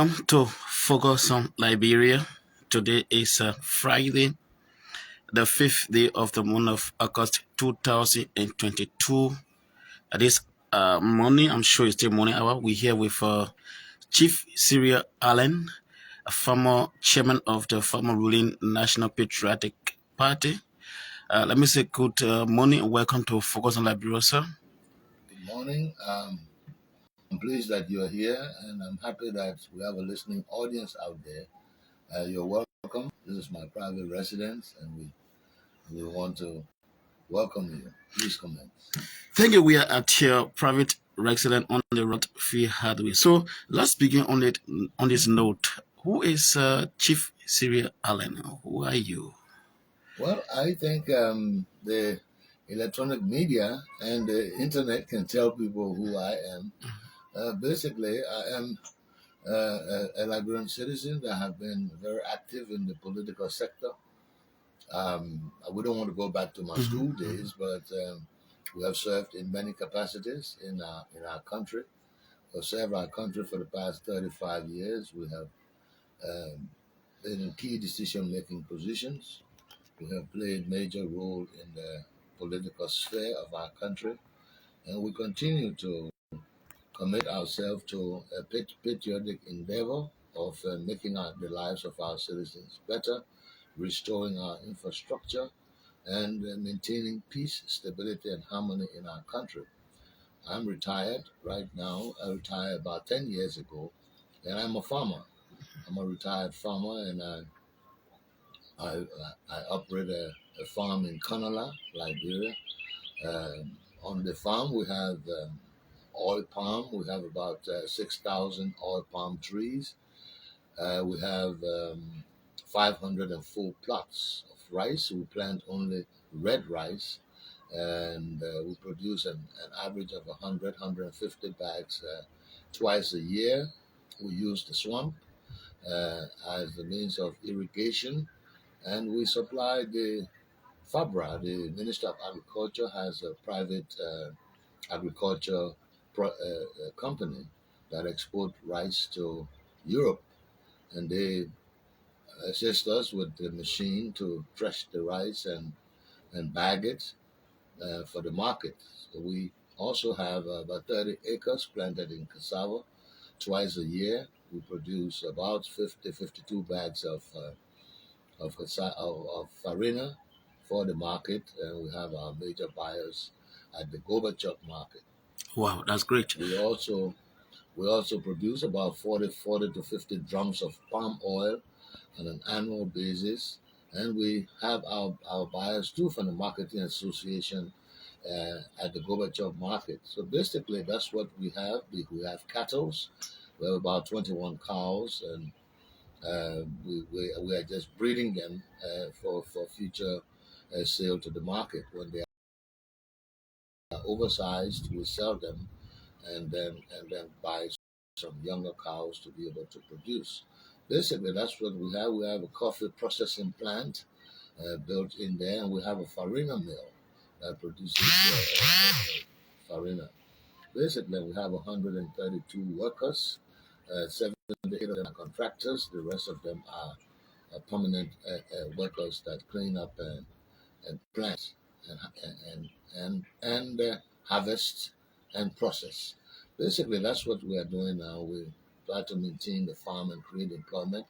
To focus on Liberia. Today is Friday, the fifth day of the month of August 2022. This morning, I'm sure it's still morning hour. We're here with Chief Cyril Allen, a former chairman of the former ruling National Patriotic Party. Let me say good morning and welcome to Focus on Liberia, sir. Good morning. I'm pleased that you're here, and I'm happy that we have a listening audience out there. You're welcome. This is my private residence, and we want to welcome you. Please comment. Thank you. We are at your private resident on the road free hardware. So let's begin on this note. Who is Chief Cyril Allen? Who are you? Well, I think the electronic media and the internet can tell people who I am. Basically, I am a Liberian citizen that have been very active in the political sector. We don't want to go back to my school days, but we have served in many capacities in our country. We've served our country for the past 35 years. We have um, been in key decision-making positions. We have played major role in the political sphere of our country, and we continue to commit ourselves to a patriotic endeavor of making the lives of our citizens better, restoring our infrastructure, and maintaining peace, stability, and harmony in our country. I'm retired right now. I retired about 10 years ago, and I'm a farmer. I'm a retired farmer, and I, I operate a farm in Kanala, Liberia. On the farm, we have oil palm. We have about 6,000 oil palm trees. We have 504 plots of rice. We plant only red rice, and we produce an average of 100, bags twice a year. We use the swamp as the means of irrigation, and we supply the FABRA. The Minister of Agriculture has a private agriculture company that export rice to Europe, and they assist us with the machine to thresh the rice and bag it for the market. So we also have about 30 acres planted in cassava. Twice a year, we produce about 50, 52 bags of farina for the market, and we have our major buyers at the Gorbachev market. Wow, that's great. We also produce about 40 to 50 drums of palm oil on an annual basis, and we have our buyers too from the Marketing Association at the Gorbachev market. So basically, that's what we have. We have cattle. We have about 21 cows, and we are just breeding them for future sale to the market. When they are oversized, we sell them, and then buy some younger cows to be able to produce. Basically, that's what we have. We have a coffee processing plant built in there, and we have a farina mill that produces farina. Basically, we have 132 workers. 78 of them are contractors. The rest of them are permanent workers that clean up and plant and harvest and process. Basically, that's what we are doing now. We try to maintain the farm and create employment.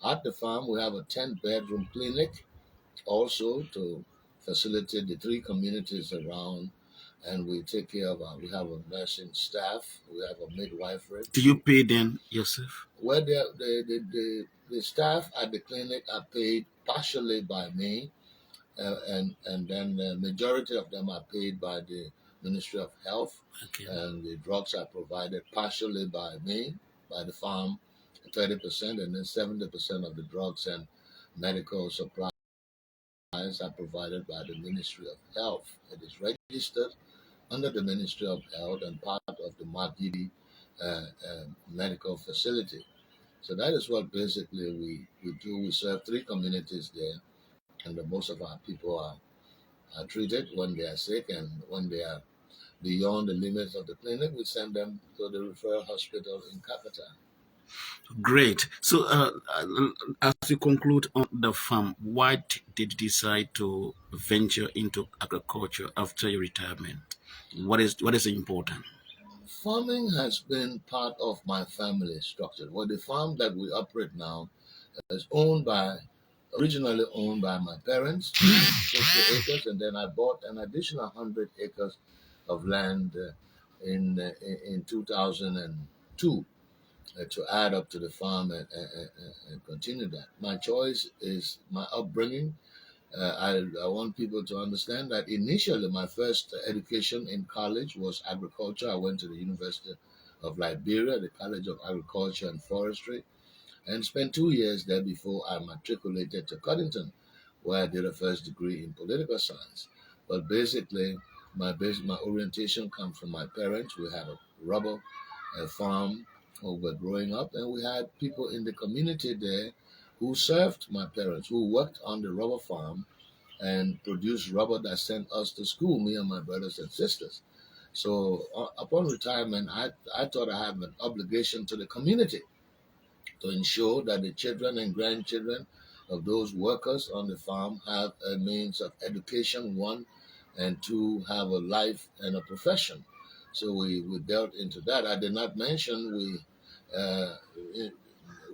At the farm, we have a 10-bedroom clinic also to facilitate the three communities around, and we take care of we have a nursing staff, we have a midwifery. Do you pay them yourself? Where the staff at the clinic are paid partially by me, and then the majority of them are paid by the Ministry of Health, Okay. and the drugs are provided partially by me, by the farm, 30%, and then 70% of the drugs and medical supplies are provided by the Ministry of Health. It is registered under the Ministry of Health and part of the Magidi medical facility. So that is what basically we do. We serve three communities there, and most of our people are treated when they are sick, and when they are beyond the limits of the clinic, we send them to the referral hospital in Capita. Great. So, as we conclude on the farm, why did you decide to venture into agriculture after your retirement? What is important? Farming has been part of my family structure. Well, the farm that we operate now is originally owned by my parents, 50 acres, and then I bought an additional 100 acres of land in 2002 to add up to the farm and continue that. My choice is my upbringing. I want people to understand that initially my first education in college was agriculture. I went to the University of Liberia, the College of Agriculture and Forestry, and spent 2 years there before I matriculated to Cottington, where I did a first degree in political science. But basically, my orientation comes from my parents. We had a rubber farm who were growing up, and we had people in the community there who served my parents, who worked on the rubber farm and produced rubber that sent us to school, me and my brothers and sisters. So upon retirement, I thought I had an obligation to the community to ensure that the children and grandchildren of those workers on the farm have a means of education, one, and two, have a life and a profession. So we dealt into that. I did not mention uh,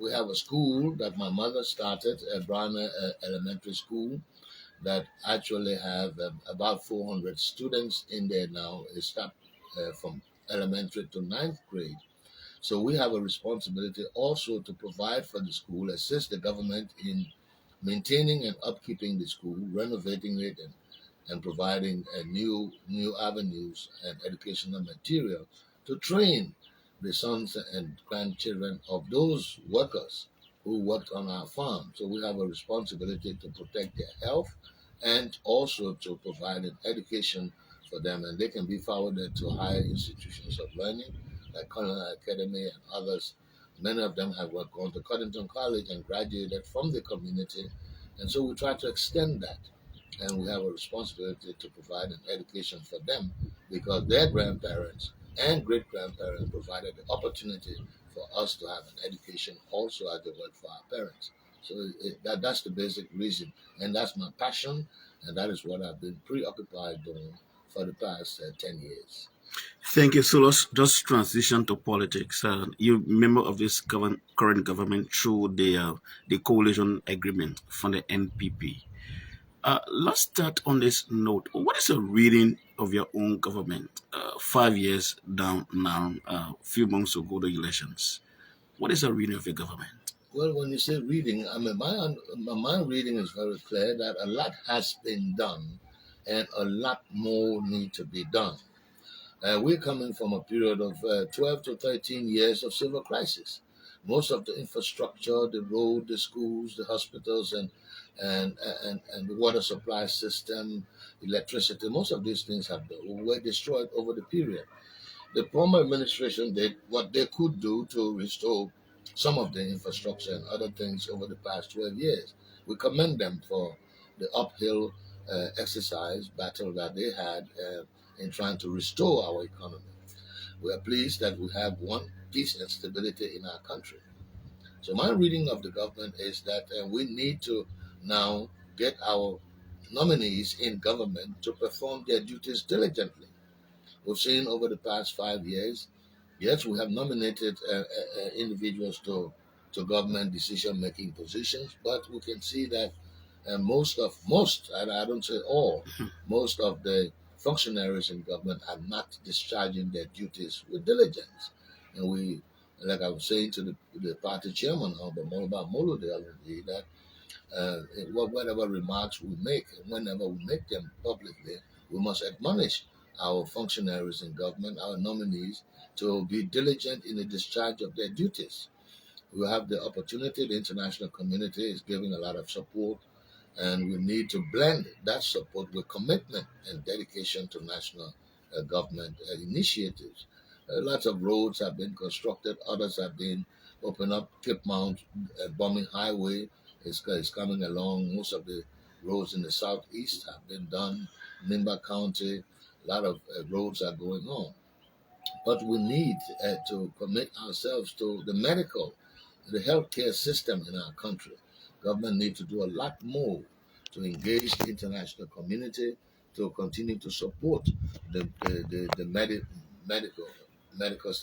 we have a school that my mother started, a Brown Elementary School, that actually have about 400 students in there now. It stopped from elementary to ninth grade. So we have a responsibility also to provide for the school, assist the government in maintaining and upkeeping the school, renovating it, and providing new avenues and educational material to train the sons and grandchildren of those workers who worked on our farm. So we have a responsibility to protect their health and also to provide an education for them, and they can be forwarded to higher institutions of learning like Culinary Academy and others. Many of them have gone to Cottington College and graduated from the community, and so we try to extend that, and we have a responsibility to provide an education for them because their grandparents and great grandparents provided the opportunity for us to have an education also as they work for our parents. So that's the basic reason, and that's my passion, and that is what I've been preoccupied doing for the past 10 years. Thank you. So let's just transition to politics. You member of this current government through the coalition agreement from the NPP. Let's start on this note. What is a reading of your own government 5 years down now, a few months ago, the elections? What is a reading of your government? Well, when you say reading, I mean, my reading is very clear that a lot has been done and a lot more need to be done. We're coming from a period of 12 to 13 years of civil crisis. Most of the infrastructure, the road, the schools, the hospitals, and the water supply system, electricity, most of these things were destroyed over the period. The former administration did what they could do to restore some of the infrastructure and other things over the past 12 years. We commend them for the uphill battle that they had in trying to restore our economy. We are pleased that we have one peace and stability in our country. So my reading of the government is that we need to now get our nominees in government to perform their duties diligently. We've seen over the past 5 years, yes, we have nominated individuals to government decision making positions, but we can see that and I don't say all, most of the functionaries in government are not discharging their duties with diligence. And we, like I was saying to the party chairman, Honorable Molo, the other day, that whatever remarks we make, whenever we make them publicly, we must admonish our functionaries in government, our nominees, to be diligent in the discharge of their duties. We have the opportunity, the international community is giving a lot of support, and we need to blend that support with commitment and dedication to national government initiatives. Lots of roads have been constructed, others have been opened up. Cape Mount Bombing Highway is coming along. Most of the roads in the southeast have been done. Nimba County, a lot of roads are going on. But we need to commit ourselves to the medical the healthcare system in our country. Government needs to do a lot more to engage the international community to continue to support the medical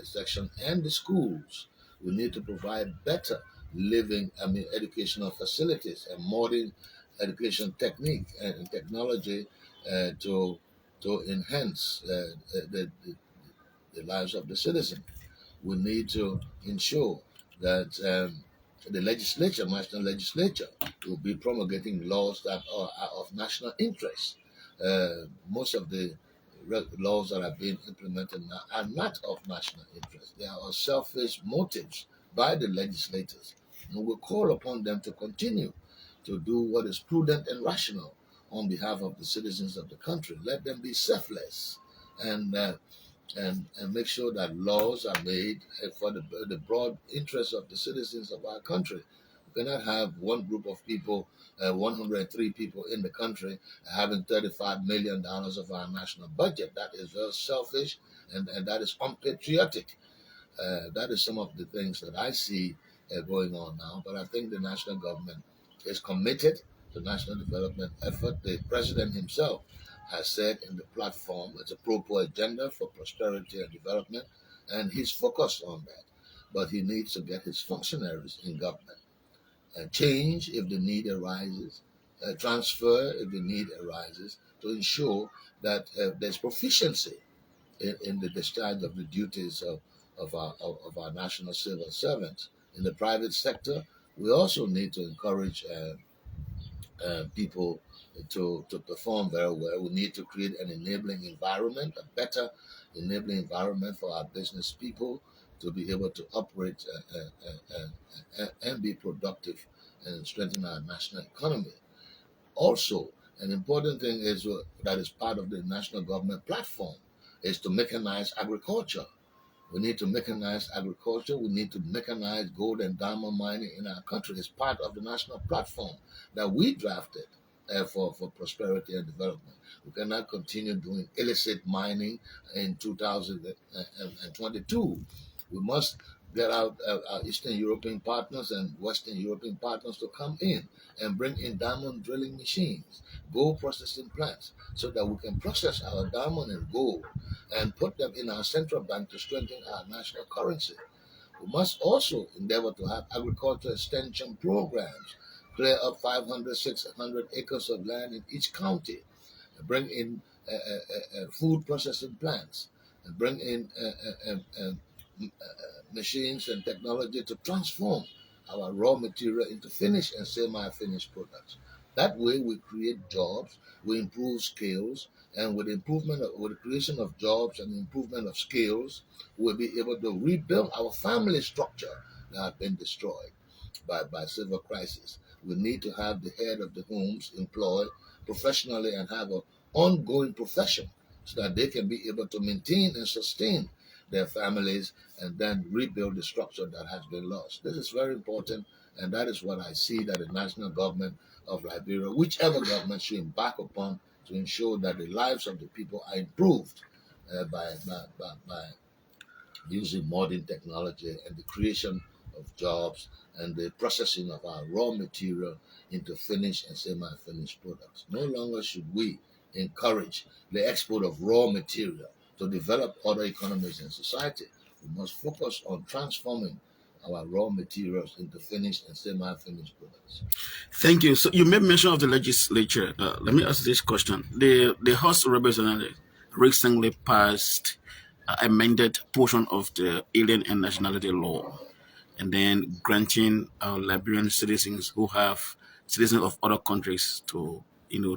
section and the schools. We need to provide better educational facilities and modern education technique and technology to enhance the lives of the citizen. We need to ensure that the legislature, national legislature, will be promulgating laws that are of national interest. Most of the laws that are being implemented now are not of national interest. They are of selfish motives by the legislators. And we call upon them to continue to do what is prudent and rational on behalf of the citizens of the country. Let them be selfless and and make sure that laws are made for the broad interests of the citizens of our country. We cannot have one group of people, 103 people in the country, having $35 million of our national budget. That is very selfish and that is unpatriotic. That is some of the things that I see going on now. But I think the national government is committed to national development effort. The president himself has said in the platform it's a proper agenda for prosperity and development, and he's focused on that. But he needs to get his functionaries in government and change if the need arises, transfer if the need arises, to ensure that there's proficiency in the discharge of the duties of our national civil servants. In the private sector, we also need to encourage people to perform very well. We need to create an enabling environment, a better enabling environment for our business people to be able to operate and be productive and strengthen our national economy. Also, an important thing is that is part of the national government platform is to mechanize agriculture. We need to mechanize agriculture. We need to mechanize gold and diamond mining in our country. It's part of the national platform that we drafted for prosperity and development. We cannot continue doing illicit mining in 2022. We must get our Eastern European partners and Western European partners to come in and bring in diamond drilling machines, gold processing plants, so that we can process our diamond and gold and put them in our central bank to strengthen our national currency. We must also endeavor to have agricultural extension programs, clear up 500, 600 acres of land in each county, bring in food processing plants, and bring in machines and technology to transform our raw material into finished and semi-finished products. That way, we create jobs, we improve skills, and with the creation of jobs and improvement of skills, we'll be able to rebuild our family structure that has been destroyed by civil crisis. We need to have the head of the homes employed professionally and have an ongoing profession so that they can be able to maintain and sustain their families and then rebuild the structure that has been lost. This is very important, and that is what I see that the national government of Liberia, whichever government, should embark upon to ensure that the lives of the people are improved by using modern technology and the creation of jobs and the processing of our raw material into finished and semi-finished products. No longer should we encourage the export of raw material to develop other economies in society. We must focus on transforming our raw materials into finished and semi-finished products. Thank you. So you made mention of the legislature. Let me ask this question: the House of Representatives recently passed amended portion of the Alien and Nationality Law, and then granting Liberian citizens who have citizens of other countries to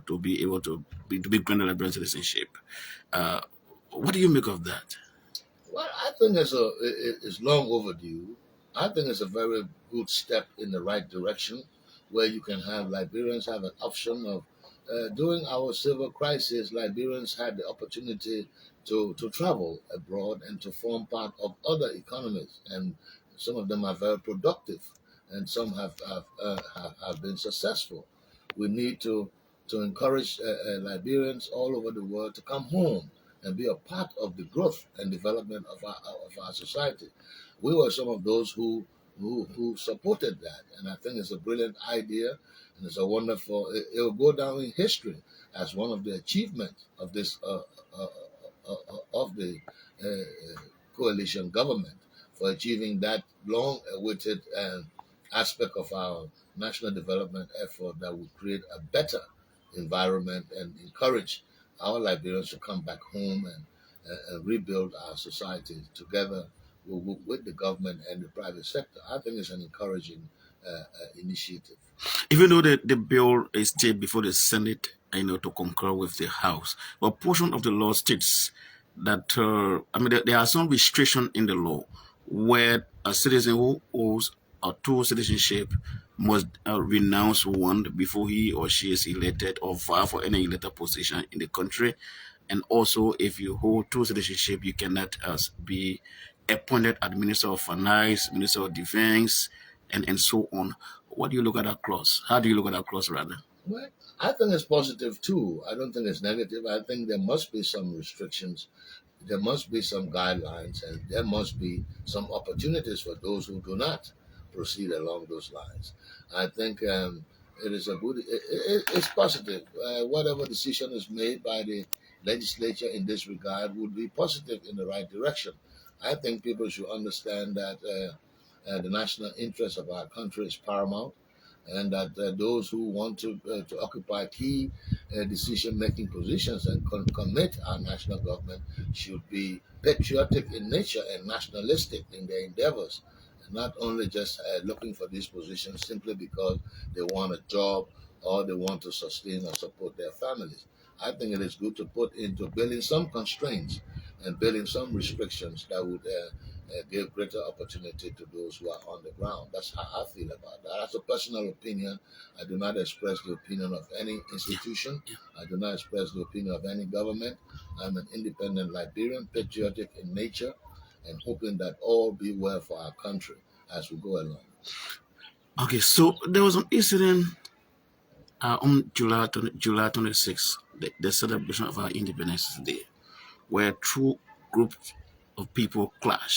to be able to be granted Liberian citizenship. Uh, what do you make of that? Well, I think it's long overdue. I think it's a very good step in the right direction, where you can have Liberians have an option of during our civil crisis. Liberians had the opportunity to travel abroad and to form part of other economies, and some of them are very productive, and some have been successful. We need to encourage Liberians all over the world to come home and be a part of the growth and development of our society. We were some of those who who supported that. And I think it's a brilliant idea, and it's a wonderful. It will go down in history as one of the achievements of this of the coalition government for achieving that long-awaited aspect of our national development effort that would create a better environment and encourage our Liberians to come back home and rebuild our society together with the government and the private sector. I think it's an encouraging initiative. Even though the bill is still before the Senate, to concur with the House, but portion of the law states that there are some restriction in the law where a citizen who owes a dual citizenship must renounce one before he or she is elected or vie for any elected position in the country. And also, if you hold two citizenship, you cannot be appointed as Minister of Finance, Minister of Defense, and so on. What do you look at that clause? How do you look at that clause, rather? Well, I think it's positive too. I don't think it's negative. I think there must be some restrictions, there must be some guidelines, and there must be some opportunities for those who do not proceed along those lines. I think it is a good. It's positive. Whatever decision is made by the legislature in this regard would be positive in the right direction. I think people should understand that the national interest of our country is paramount, and that those who want to occupy key decision-making positions and commit our national government should be patriotic in nature and nationalistic in their endeavors, and not only just looking for these positions simply because they want a job or they want to sustain or support their families. I think it is good to put into building some constraints and building some restrictions that would give greater opportunity to those who are on the ground. That's how I feel about that. That's a personal opinion. I do not express the opinion of any Yeah, institution. yeah. I do not express the opinion of any government. I'm an independent Liberian, patriotic in nature, and hoping that all be well for our country as we go along. Okay, so there was an incident on July 26th, the celebration of our Independence Day, where two groups of people clashed.